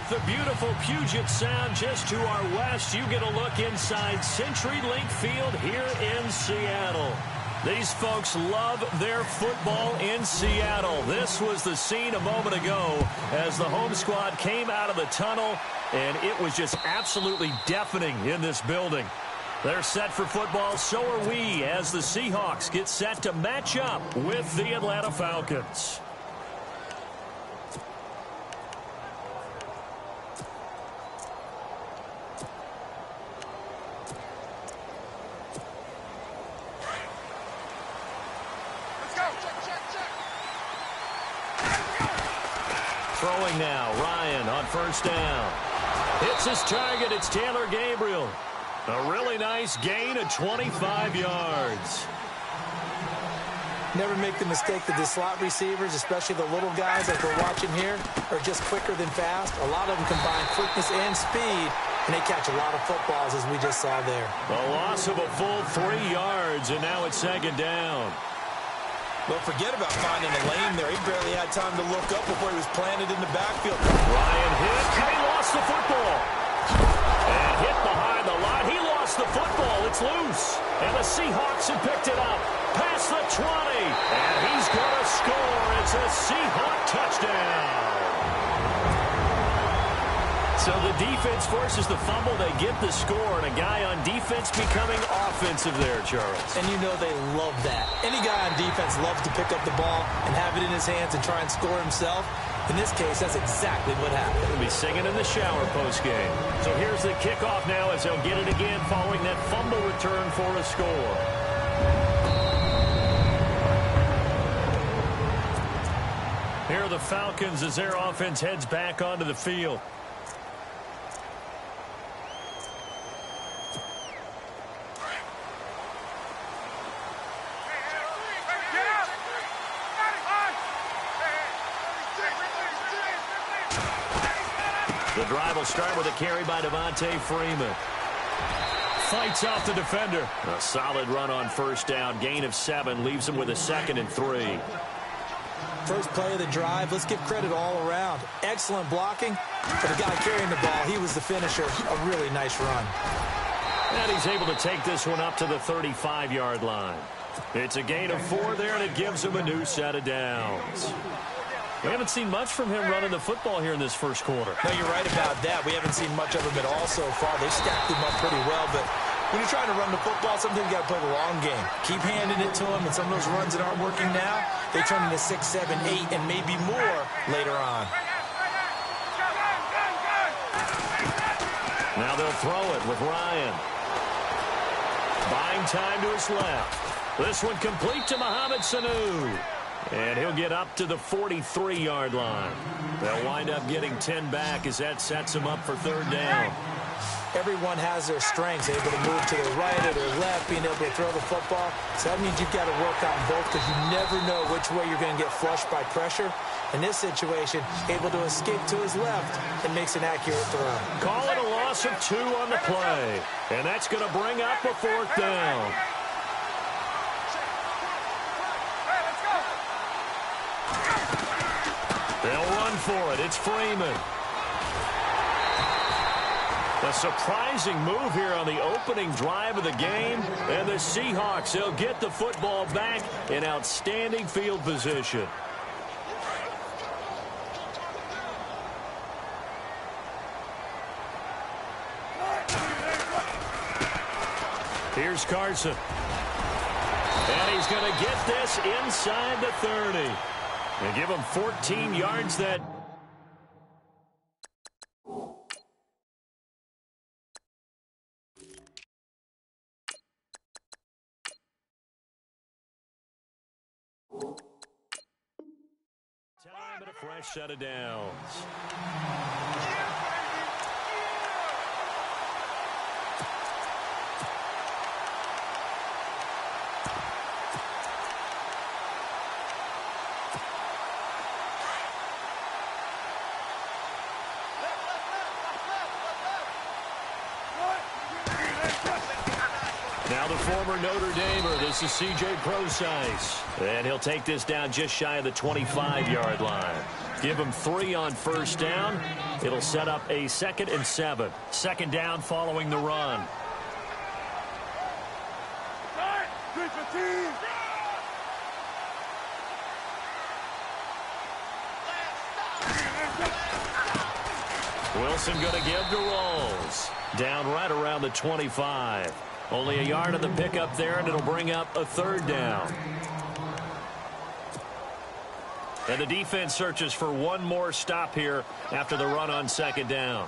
With the beautiful Puget Sound just to our west, you get a look inside CenturyLink Field here in Seattle. These folks love their football in Seattle. This was the scene a moment ago as the home squad came out of the tunnel, and it was just absolutely deafening in this building. They're set for football, so are we, as the Seahawks get set to match up with the Atlanta Falcons. Throwing now, Ryan on first down. Hits his target, it's Taylor Gabriel. A really nice gain of 25 yards. Never make the mistake that the slot receivers, especially the little guys like we're watching here, are just quicker than fast. A lot of them combine quickness and speed, and they catch a lot of footballs, as we just saw there. A loss of a full 3 yards, and now it's second down. Well, forget about finding a lane there. He barely had time to look up before he was planted in the backfield. Ryan hit, and he lost the football. And hit behind the line. He lost the football. It's loose. And the Seahawks have picked it up. Past the 20. And he's going to score. It's a Seahawk touchdown. So the defense forces the fumble. They get the score, and a guy on defense becoming offensive there, Charles. And you know they love that. Any guy on defense loves to pick up the ball and have it in his hands and try and score himself. In this case, that's exactly what happened. He'll be singing in the shower post-game. So here's the kickoff now as they'll get it again following that fumble return for a score. Here are the Falcons as their offense heads back onto the field. The drive will start with a carry by Devontae Freeman. Fights off the defender. A solid run on first down. Gain of 7 leaves him with a 2nd and 3. First play of the drive. Let's give credit all around. Excellent blocking. For the guy carrying the ball, he was the finisher. A really nice run. And he's able to take this one up to the 35-yard line. It's a gain of 4 there, and it gives him a new set of downs. We haven't seen much from him running the football here in this first quarter. No, you're right about that. We haven't seen much of him at all so far. They've stacked him up pretty well, but when you're trying to run the football, sometimes you got to play the long game. Keep handing it to him, and some of those runs that aren't working now, they turn into 6, 7, 8, and maybe more later on. Now they'll throw it with Ryan. Buying time to his left. This one complete to Mohamed Sanu. And he'll get up to the 43-yard line. They'll wind up getting 10 back as that sets him up for third down. Everyone has their strengths, able to move to their right or their left, being able to throw the football. So that means you've got to work on both because you never know which way you're going to get flushed by pressure. In this situation, able to escape to his left and makes an accurate throw. Call it a loss of 2 on the play. And that's going to bring up a 4th down. They'll run for it. It's Freeman. A surprising move here on the opening drive of the game. And the Seahawks, they'll get the football back in outstanding field position. Here's Carson. And he's going to get this inside the 30. And give him 14 yards that. Time and a fresh set of downs. Now the former Notre Damer, this is C.J. Prosise. And he'll take this down just shy of the 25-yard line. Give him 3 on first down. It'll set up a 2nd and 7. Second down following the run. Wilson going to give to Rolls. Down right around the 25. Only a yard of the pickup there, and it'll bring up a 3rd down. And the defense searches for one more stop here after the run on 2nd down.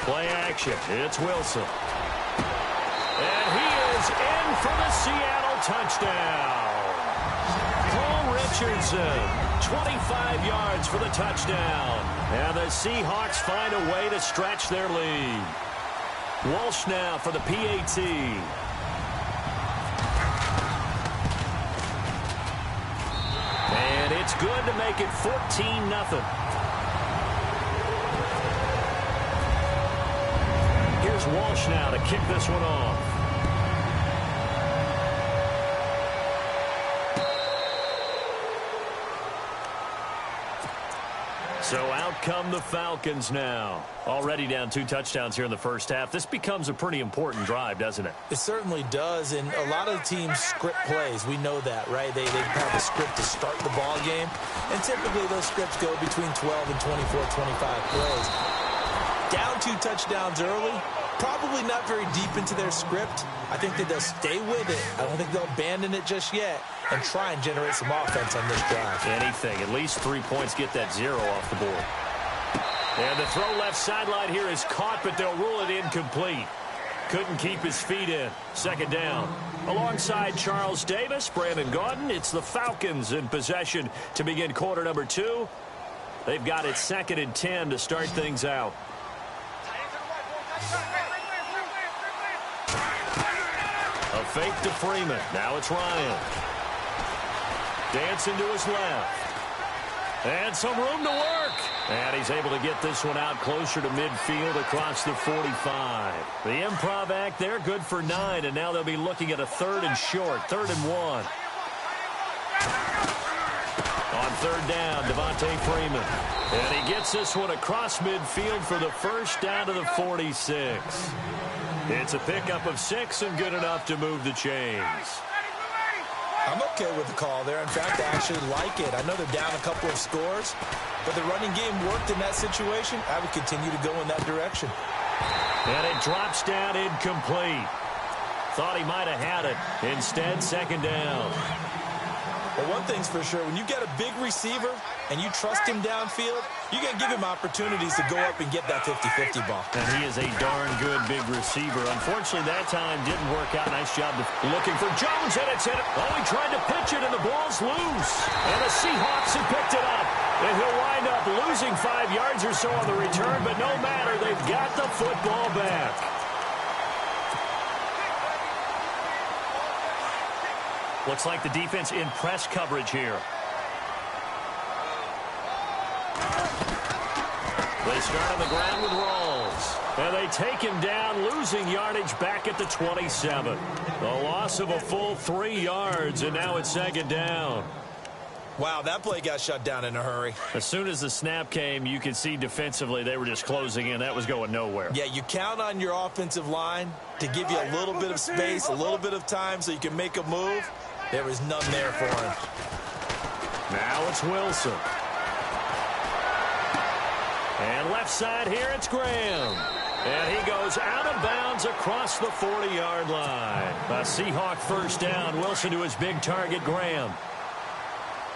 Play action. It's Wilson. And he is in for the Seattle touchdown. Paul Richardson, 25 yards for the touchdown. And the Seahawks find a way to stretch their lead. Walsh now for the PAT. And it's good to make it 14-0. Here's Walsh now to kick this one off. So out come the Falcons now. Already down 2 touchdowns here in the first half. This becomes a pretty important drive, doesn't it? It certainly does, and a lot of teams script plays. We know that, right? They have a script to start the ball game, and typically those scripts go between 12 and 24, 25 plays. Down 2 touchdowns early, probably not very deep into their script. I think that they'll stay with it. I don't think they'll abandon it just yet and try and generate some offense on this drive. Anything. At least 3 points, get that 0 off the board. And the throw left sideline here is caught, but they'll rule it incomplete. Couldn't keep his feet in. 2nd down. Alongside Charles Davis, Brandon Gaudin, it's the Falcons in possession to begin quarter number 2. They've got it 2nd and 10 to start things out. A fake to Freeman. Now it's Ryan. Dancing to his left. And some room to work. And he's able to get this one out closer to midfield across the 45. The improv act there, good for 9. And now they'll be looking at a 3rd and short. 3rd and 1. On 3rd down, Devontae Freeman. And he gets this one across midfield for the first down to the 46. It's a pickup of 6 and good enough to move the chains. I'm okay with the call there. In fact, I actually like it. I know they're down a couple of scores, but the running game worked in that situation. I would continue to go in that direction. And it drops down incomplete. Thought he might have had it. Instead, 2nd down. Well, one thing's for sure. When you get a big receiver and you trust him downfield, you're going to give him opportunities to go up and get that 50-50 ball. And he is a darn good big receiver. Unfortunately, that time didn't work out. Nice job looking for Jones, and it's hit. Oh, he tried to pitch it, and the ball's loose. And the Seahawks have picked it up. And he'll wind up losing 5 yards or so on the return, but no matter, they've got the football back. Looks like the defense in press coverage here. They start on the ground with Rawls. And they take him down, losing yardage back at the 27. A loss of a full 3 yards, and now it's 2nd down. Wow, that play got shut down in a hurry. As soon as the snap came, you could see defensively they were just closing in. That was going nowhere. Yeah, you count on your offensive line to give you a little bit of space, a little bit of time so you can make a move. There was none there for him. Now it's Wilson. And left side here, it's Graham. And he goes out of bounds across the 40-yard line. A Seahawk 1st down. Wilson to his big target, Graham.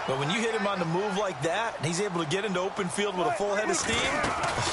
But when you hit him on the move like that, and he's able to get into open field with a full head of steam,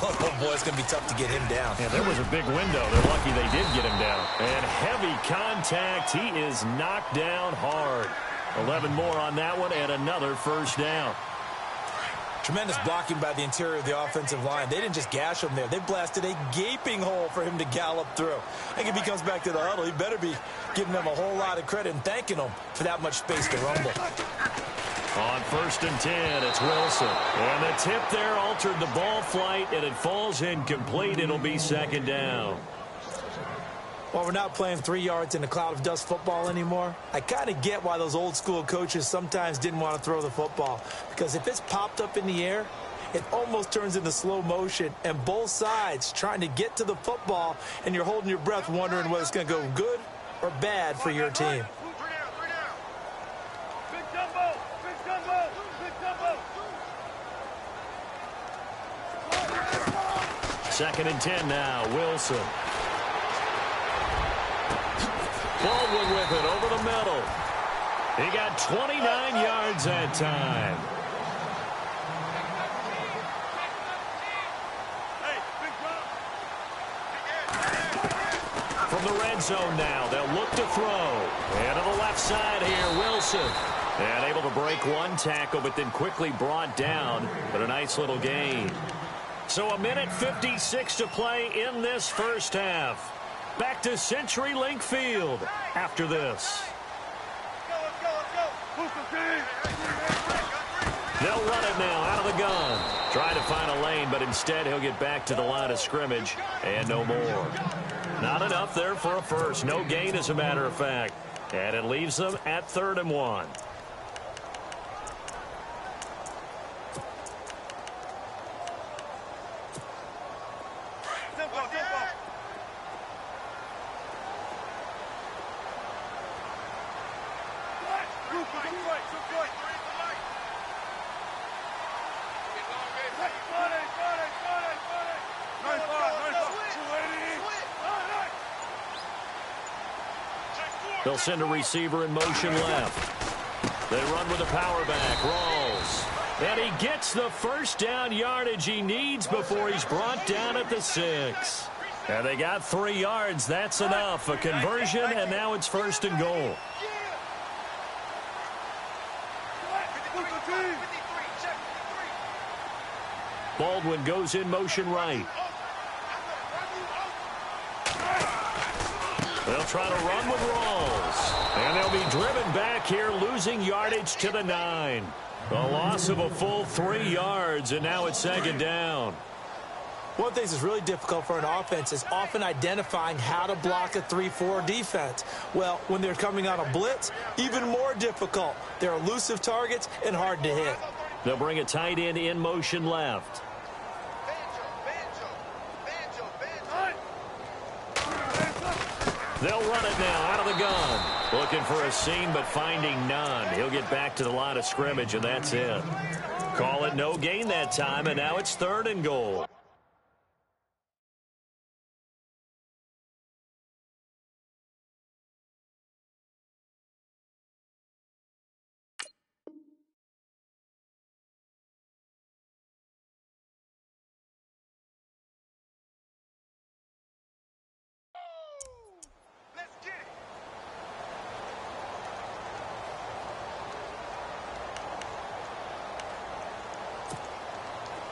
oh, boy, it's going to be tough to get him down. Yeah, there was a big window. They're lucky they did get him down. And heavy contact. He is knocked down hard. 11 more on that one, and another 1st down. Tremendous blocking by the interior of the offensive line. They didn't just gash him there. They blasted a gaping hole for him to gallop through. I think if he comes back to the huddle, he better be giving them a whole lot of credit and thanking them for that much space to rumble. On 1st and 10, it's Wilson. And the tip there altered the ball flight, and it falls incomplete. It'll be 2nd down. While we're not playing 3 yards in a cloud of dust football anymore, I kind of get why those old school coaches sometimes didn't want to throw the football. Because if it's popped up in the air, it almost turns into slow motion, and both sides trying to get to the football, and you're holding your breath wondering whether it's going to go good or bad for your team. Second and 10 now, Wilson. Baldwin with it over the middle. He got 29 yards that time. From the red zone now, they'll look to throw. And to the left side here, Wilson. And able to break one tackle, but then quickly brought down. But a nice little gain. So a minute 56 to play in this first half. Back to CenturyLink Field after this. They'll run it now out of the gun. Trying to find a lane, but instead he'll get back to the line of scrimmage and no more. Not enough there for a first. No gain, as a matter of fact. And it leaves them at 3rd and 1. They'll send a receiver in motion left. They run with a power back. Rawls. And he gets the first down yardage he needs before he's brought down at the 6. And they got 3 yards. That's enough. A conversion, and now it's 1st and goal. Baldwin goes in motion right. They'll try to run with Rawls. And they'll be driven back here, losing yardage to the 9. A loss of a full 3 yards, and now it's 2nd down. One of the things that's really difficult for an offense is often identifying how to block a 3-4 defense. Well, when they're coming on a blitz, even more difficult. They're elusive targets and hard to hit. They'll bring a tight end in motion left. They'll run it now out of the gun. Looking for a seam, but finding none. He'll get back to the line of scrimmage, and that's it. Call it no gain that time, and now it's 3rd and goal.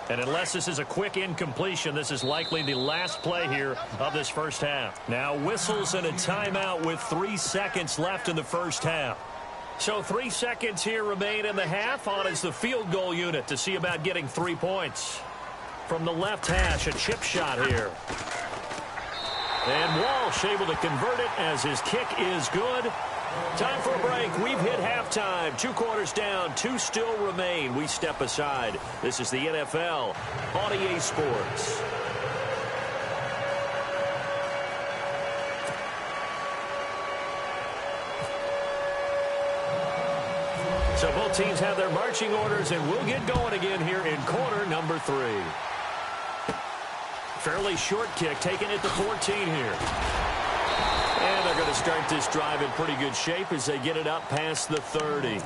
And unless this is a quick incompletion, this is likely the last play here of this first half. Now whistles and a timeout with 3 seconds left in the first half. So 3 seconds here remain in the half. On is the field goal unit to see about getting 3 points. From the left hash, a chip shot here. And Walsh able to convert it as his kick is good. Time for a break. We've hit halftime. 2 quarters down. 2 still remain. We step aside. This is the NFL on EA Sports. So both teams have their marching orders, and we'll get going again here in quarter number 3. Fairly short kick, taking it to 14 here. And they're going to start this drive in pretty good shape as they get it up past the 30.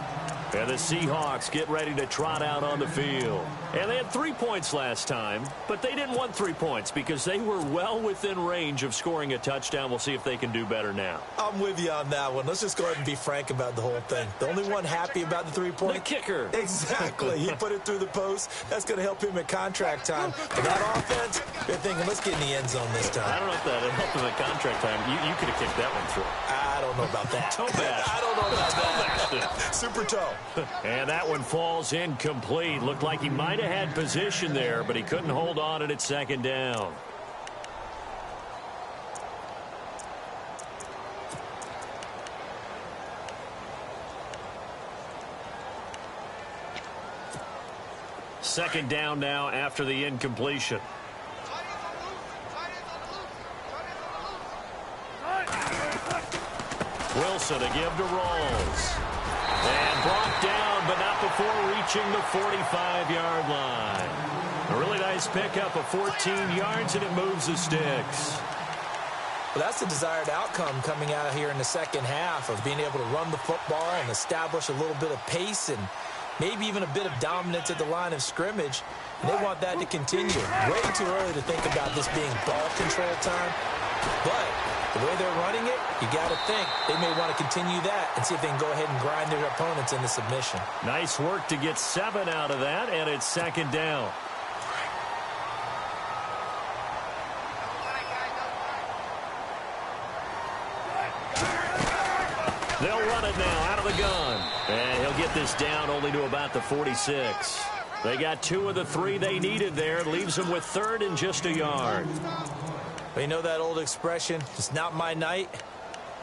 And the Seahawks get ready to trot out on the field. And they had 3 points last time, but they didn't want 3 points because they were well within range of scoring a touchdown. We'll see if they can do better now. I'm with you on that one. Let's just go ahead and be frank about the whole thing. The only one happy about the 3-point. The kicker. Exactly. He put it through the post. That's going to help him at contract time. But that offense, they're thinking, let's get in the end zone this time. I don't know if that helped him at contract time. You could have kicked that one through. I don't know about that. Toe bash. I don't know about that. Super toe. And that one falls incomplete. Looked like he might have had position there, but he couldn't hold on, and it's 2nd down. Second down now after the incompletion. Wilson to give to Rawls. And brought down, but not before reaching the 45-yard line. A really nice pickup of 14 yards, and it moves the sticks. Well, that's the desired outcome coming out here in the second half of being able to run the football and establish a little bit of pace and maybe even a bit of dominance at the line of scrimmage. And they want that to continue. Way too early to think about this being ball control time. But the way they're running it, you got to think they may want to continue that and see if they can go ahead and grind their opponents into submission. Nice work to get 7 out of that, and it's second down. They'll run it now out of the gun. And he'll get this down only to about the 46. They got 2 of the 3 they needed there. Leaves them with third and just a yard. But you know that old expression, it's not my night?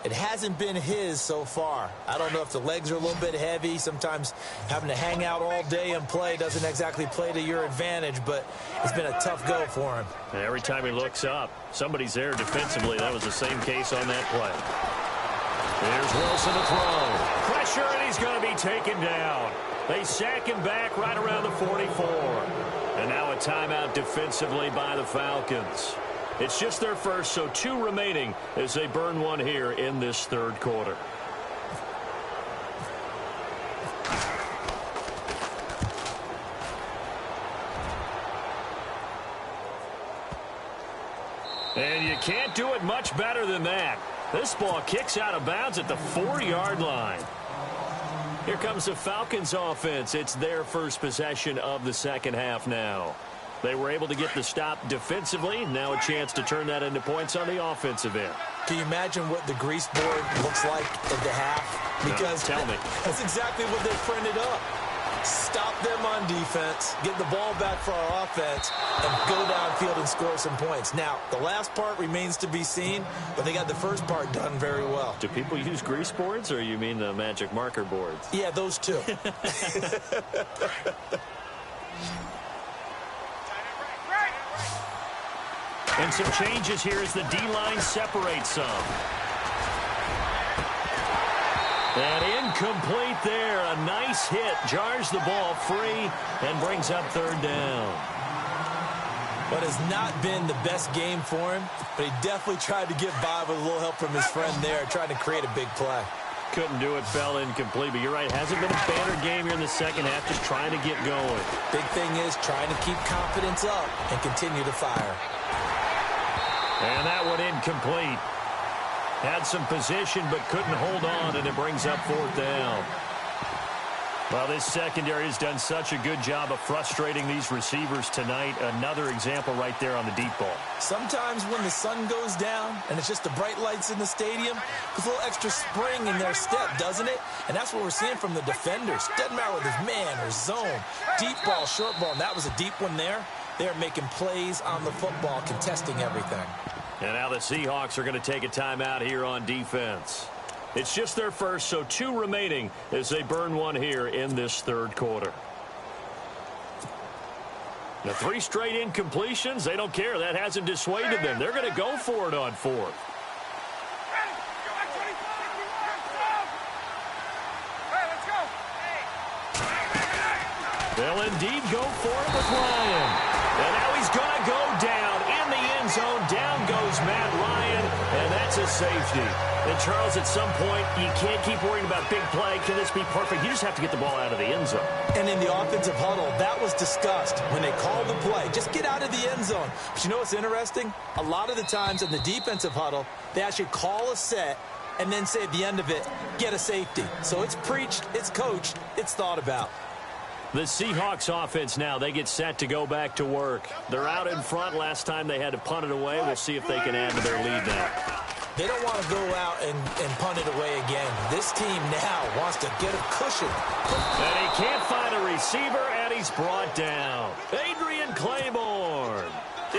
It hasn't been his so far. I don't know if the legs are a little bit heavy. Sometimes having to hang out all day and play doesn't exactly play to your advantage, but it's been a tough go for him. And every time he looks up, somebody's there defensively. That was the same case on that play. Here's Wilson to throw. Pressure, and he's going to be taken down. They sack him back right around the 44. And now a timeout defensively by the Falcons. It's just their first, so 2 remaining as they burn one here in this third quarter. And you can't do it much better than that. This ball kicks out of bounds at the 4-yard line. Here comes the Falcons offense. It's their first possession of the second half now. They were able to get the stop defensively. Now a chance to turn that into points on the offensive end. Can you imagine what the grease board looks like at the half? Because no, tell me. That's exactly what they printed up. Stop them on defense, get the ball back for our offense, and go downfield and score some points. Now, the last part remains to be seen, but they got the first part done very well. Do people use grease boards, or you mean the magic marker boards? Yeah, those two. And some changes here as the D-line separates some. And incomplete there. A nice hit. Jars the ball free and brings up third down. But it's not been the best game for him, but he definitely tried to get by with a little help from his friend there, trying to create a big play. Couldn't do it, fell incomplete. But you're right, hasn't been a banner game here in the second half, just trying to get going. Big thing is trying to keep confidence up and continue to fire. And that one incomplete. Had some position but couldn't hold on, and it brings up fourth down. Well, this secondary has done such a good job of frustrating these receivers tonight. Another example right there on the deep ball. Sometimes when the sun goes down and it's just the bright lights in the stadium, there's a little extra spring in their step, doesn't it? And that's what we're seeing from the defenders. Doesn't matter whether it's man or zone, deep ball, short ball, and that was a deep one there. They're making plays on the football, contesting everything. And now the Seahawks are going to take a timeout here on defense. It's just their first, so 2 remaining as they burn one here in this third quarter. The 3 straight incompletions, they don't care. That hasn't dissuaded them. They're going to go for it on fourth. They'll indeed go for it with Ryan. And now he's going to go down in the end zone. Down goes Matt Ryan, and that's a safety. And, Charles, at some point, you can't keep worrying about big play. Can this be perfect? You just have to get the ball out of the end zone. And in the offensive huddle, that was discussed when they called the play. Just get out of the end zone. But you know what's interesting? A lot of the times in the defensive huddle, they actually call a set and then say at the end of it, get a safety. So it's preached, it's coached, it's thought about. The Seahawks offense now, they get set to go back to work. They're out in front. Last time they had to punt it away. We'll see if they can add to their lead now. They don't want to go out and punt it away again. This team now wants to get a cushion. And he can't find a receiver, and he's brought down. Adrian Claiborne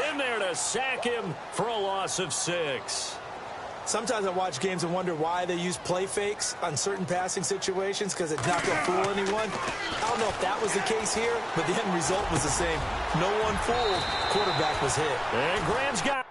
in there to sack him for a loss of 6. Sometimes I watch games and wonder why they use play fakes on certain passing situations because it's not going to fool anyone. I don't know if that was the case here, but the end result was the same. No one fooled. Quarterback was hit. And Graham's got